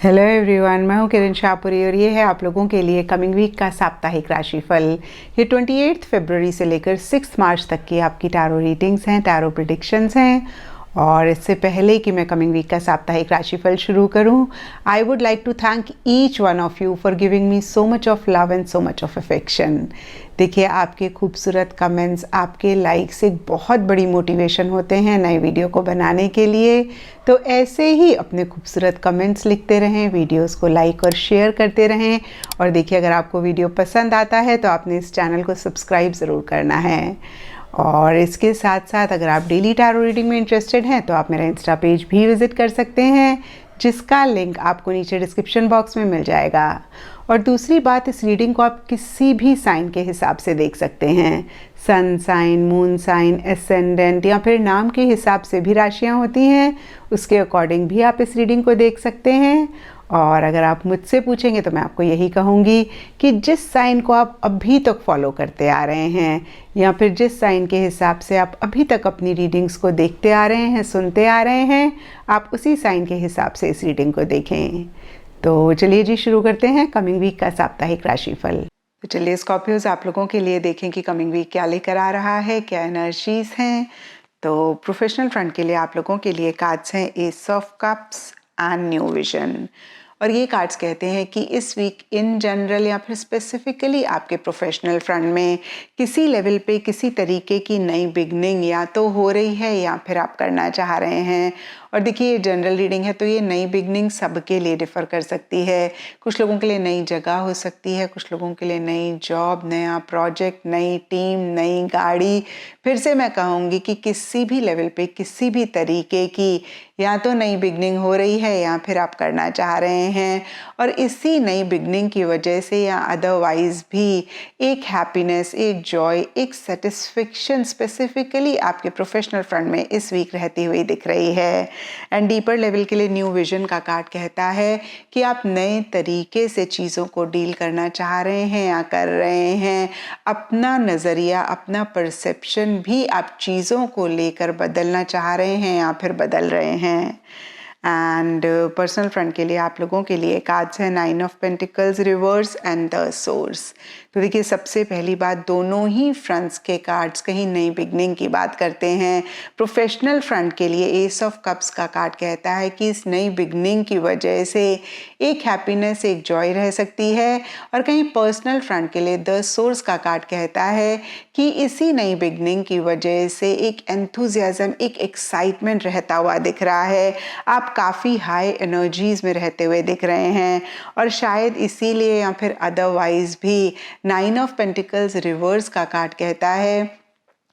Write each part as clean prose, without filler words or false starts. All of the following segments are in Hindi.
हेलो एवरीवन, मैं हूं किरण शाहपुरी और ये है आप लोगों के लिए कमिंग वीक का साप्ताहिक राशिफल। ये 28 फरवरी से लेकर 6 मार्च तक की आपकी टैरो रीडिंग्स हैं, टैरो प्रेडिक्शंस हैं। और इससे पहले कि मैं कमिंग वीक का साप्ताहिक राशिफल शुरू करूं, I would like to thank each one of you for giving me so much of love and so much of affection. देखिए, आपके खूबसूरत कमेंट्स, आपके लाइक्स एक बहुत बड़ी मोटिवेशन होते हैं नए वीडियो को बनाने के लिए। तो ऐसे ही अपने खूबसूरत कमेंट्स लिखते रहें, वीडियोस को लाइक और शेयर करते रहें। और देखिए, अगर आपको वीडियो पसंद आता है तो आपने इस चैनल को सब्सक्राइब ज़रूर करना है। और इसके साथ साथ अगर आप डेली टैरो रीडिंग में इंटरेस्टेड हैं तो आप मेरा इंस्टा पेज भी विज़िट कर सकते हैं, जिसका लिंक आपको नीचे डिस्क्रिप्शन बॉक्स में मिल जाएगा। और दूसरी बात, इस रीडिंग को आप किसी भी साइन के हिसाब से देख सकते हैं। Sun sign, moon sign, ascendant या फिर नाम के हिसाब से भी राशियां होती हैं, उसके अकॉर्डिंग भी आप इस रीडिंग को देख सकते हैं। और अगर आप मुझसे पूछेंगे तो मैं आपको यही कहूँगी कि जिस साइन को आप अभी तक फॉलो करते आ रहे हैं या फिर जिस साइन के हिसाब से आप अभी तक अपनी रीडिंग्स को देखते आ रहे हैं, सुनते आ रहे हैं, आप उसी साइन के हिसाब से इस रीडिंग को देखें। तो चलिए जी, शुरू करते हैं कमिंग वीक का साप्ताहिक राशिफल। तो चलिए स्कॉर्पियोज, आप लोगों के लिए देखें कि कमिंग वीक क्या लेकर आ रहा है, क्या एनर्जीज हैं। तो प्रोफेशनल फ्रंट के लिए आप लोगों के लिए कार्ड्स हैं S of cups and new vision. और ये कार्ड्स कहते हैं कि इस वीक इन जनरल या फिर स्पेसिफिकली आपके प्रोफेशनल फ्रंट में किसी लेवल पे किसी तरीके की नई बिगनिंग या तो हो रही है या फिर आप करना चाह रहे हैं। और देखिए, ये जनरल रीडिंग है तो ये नई बिगनिंग सबके लिए डिफ़र कर सकती है। कुछ लोगों के लिए नई जगह हो सकती है, कुछ लोगों के लिए नई जॉब, नया प्रोजेक्ट, नई टीम, नई गाड़ी। फिर से मैं कहूँगी कि किसी भी लेवल पे किसी भी तरीके की या तो नई बिगनिंग हो रही है या फिर आप करना चाह रहे हैं। और इसी नई बिगनिंग की वजह से या अदरवाइज भी एक हैप्पीनेस, एक जॉय, एक सेटिस्फेक्शन स्पेसिफिकली आपके प्रोफेशनल फ्रंट में इस वीक रहती हुई दिख रही है। एंड डीपर लेवल के लिए न्यू विजन का कार्ड कहता है कि आप नए तरीके से चीज़ों को डील करना चाह रहे हैं या कर रहे हैं। अपना नज़रिया, अपना परसेप्शन भी आप चीज़ों को लेकर बदलना चाह रहे हैं या फिर बदल रहे हैं। एंड पर्सनल फ्रंट के लिए आप लोगों के लिए कार्ड्स है 9 of pentacles reverse and the source. तो देखिए, सबसे पहली बात, दोनों ही फ्रंट्स के कार्ड्स कहीं नई बिगनिंग की बात करते हैं। प्रोफेशनल फ्रंट के लिए एस ऑफ कप्स का कार्ड कहता है कि इस नई बिगनिंग की वजह से एक हैप्पीनेस, एक जॉय रह सकती है। और कहीं पर्सनल फ्रंट के लिए द सोर्स का कार्ड कहता है कि इसी नई बिगनिंग की वजह से एक एंथुजियाज्म, एक एक्साइटमेंट रहता हुआ दिख रहा है। आप काफ़ी हाई एनर्जीज में रहते हुए दिख रहे हैं। और शायद इसीलिए या फिर अदरवाइज भी 9 ऑफ पेंटिकल्स रिवर्स का कार्ड कहता है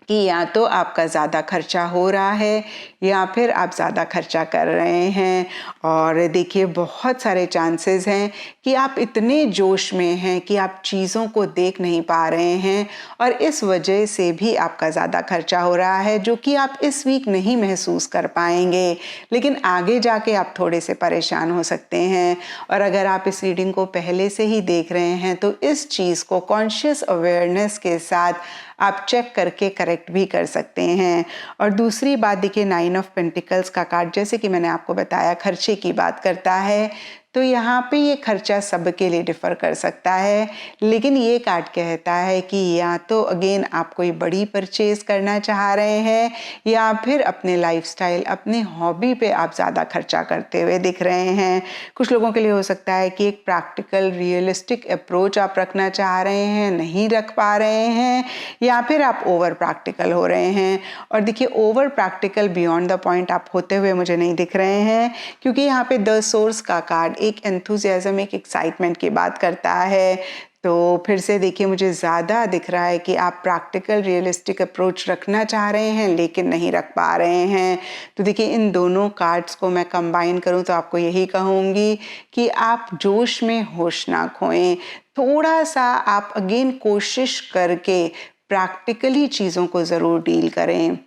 कि या तो आपका ज़्यादा खर्चा हो रहा है या फिर आप ज़्यादा खर्चा कर रहे हैं। और देखिए, बहुत सारे चांसेस हैं कि आप इतने जोश में हैं कि आप चीज़ों को देख नहीं पा रहे हैं और इस वजह से भी आपका ज़्यादा खर्चा हो रहा है, जो कि आप इस वीक नहीं महसूस कर पाएंगे, लेकिन आगे जाके आप थोड़े से परेशान हो सकते हैं। और अगर आप इस रीडिंग को पहले से ही देख रहे हैं तो इस चीज़ को कॉन्शियस अवेयरनेस के साथ आप चेक करके करेक्ट भी कर सकते हैं। और दूसरी बात, देखिए, 9 ऑफ पेंटिकल्स का कार्ड जैसे कि मैंने आपको बताया खर्चे की बात करता है। तो यहाँ पे ये खर्चा सबके लिए डिफ़र कर सकता है, लेकिन ये कार्ड कहता है कि या तो अगेन आप कोई बड़ी परचेज करना चाह रहे हैं या फिर अपने लाइफस्टाइल, अपने हॉबी पे आप ज़्यादा खर्चा करते हुए दिख रहे हैं। कुछ लोगों के लिए हो सकता है कि एक प्रैक्टिकल, रियलिस्टिक अप्रोच आप रखना चाह रहे हैं, नहीं रख पा रहे हैं, या फिर आप ओवर प्रैक्टिकल हो रहे हैं। और देखिए, over practical beyond the point आप होते हुए मुझे नहीं दिख रहे हैं, क्योंकि यहाँ पे द सोर्स का कार्ड एक एंथुजियाज्म, एक एक्साइटमेंट की बात करता है। तो फिर से देखिए, मुझे ज़्यादा दिख रहा है कि आप प्रैक्टिकल, रियलिस्टिक अप्रोच रखना चाह रहे हैं लेकिन नहीं रख पा रहे हैं। तो देखिए, इन दोनों कार्ड्स को मैं कंबाइन करूं तो आपको यही कहूँगी कि आप जोश में होश ना खोएं। थोड़ा सा आप अगेन कोशिश करके प्रैक्टिकली चीज़ों को ज़रूर डील करें।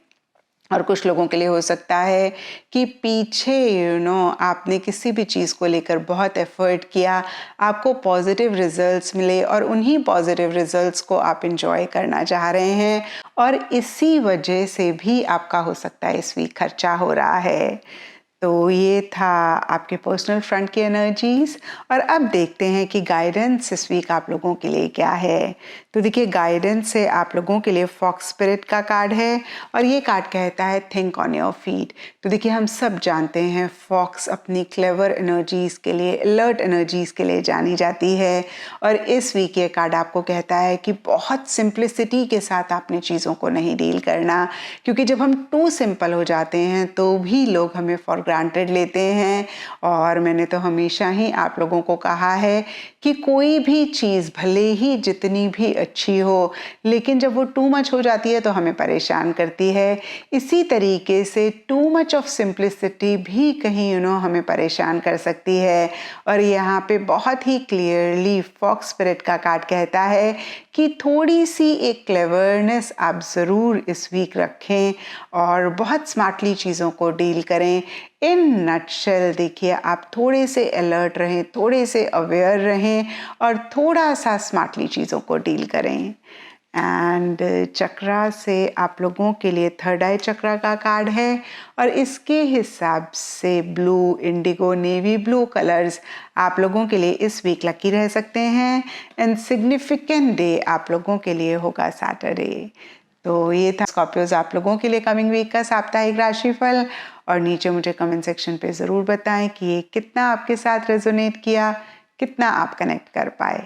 और कुछ लोगों के लिए हो सकता है कि पीछे आपने किसी भी चीज़ को लेकर बहुत एफर्ट किया, आपको पॉजिटिव रिजल्ट्स मिले और उन्हीं पॉजिटिव रिजल्ट्स को आप इंजॉय करना चाह रहे हैं और इसी वजह से भी आपका हो सकता है इस वीक खर्चा हो रहा है। तो ये था आपके पर्सनल फ्रंट की एनर्जीज। और अब देखते हैं कि गाइडेंस इस वीक आप लोगों के लिए क्या है। तो देखिए, गाइडेंस से आप लोगों के लिए फॉक्स स्पिरिट का कार्ड है और ये कार्ड कहता है थिंक ऑन योर फीट। तो देखिए, हम सब जानते हैं फॉक्स अपनी क्लेवर एनर्जीज के लिए, अलर्ट एनर्जीज के लिए जानी जाती है। और इस वीक ये कार्ड आपको कहता है कि बहुत सिंप्लिसिटी के साथ आपने चीज़ों को नहीं डील करना, क्योंकि जब हम टू सिंपल हो जाते हैं तो भी लोग हमें फॉर ग्रांटेड लेते हैं। और मैंने तो हमेशा ही आप लोगों को कहा है कि कोई भी चीज़ भले ही जितनी भी अच्छी हो, लेकिन जब वो टू मच हो जाती है तो हमें परेशान करती है। इसी तरीके से टू मच ऑफ सिंप्लिसिटी भी कहीं हमें परेशान कर सकती है। और यहाँ पे बहुत ही क्लियरली फॉक्स स्पिरिट का कार्ड कहता है कि थोड़ी सी एक क्लेवरनेस आप ज़रूर इस वीक रखें और बहुत स्मार्टली चीज़ों को डील करें। इन नटशेल देखिए, आप थोड़े से अलर्ट रहें, थोड़े से अवेयर रहें और थोड़ा सा स्मार्टली चीज़ों को डील करें। एंड चक्रा से आप लोगों के लिए थर्ड आई चक्रा का कार्ड है और इसके हिसाब से blue, Indigo, navy blue colours आप लोगों के लिए इस वीक लकी रह सकते हैं। एंड सिग्निफिकेंट डे आप लोगों के लिए होगा सैटरडे। तो ये था स्कॉर्पियोज आप लोगों के लिए कमिंग वीक का साप्ताहिक राशिफल। और नीचे मुझे कमेंट सेक्शन पे ज़रूर बताएं कि ये कितना आपके साथ रेजोनेट किया, कितना आप कनेक्ट कर पाए।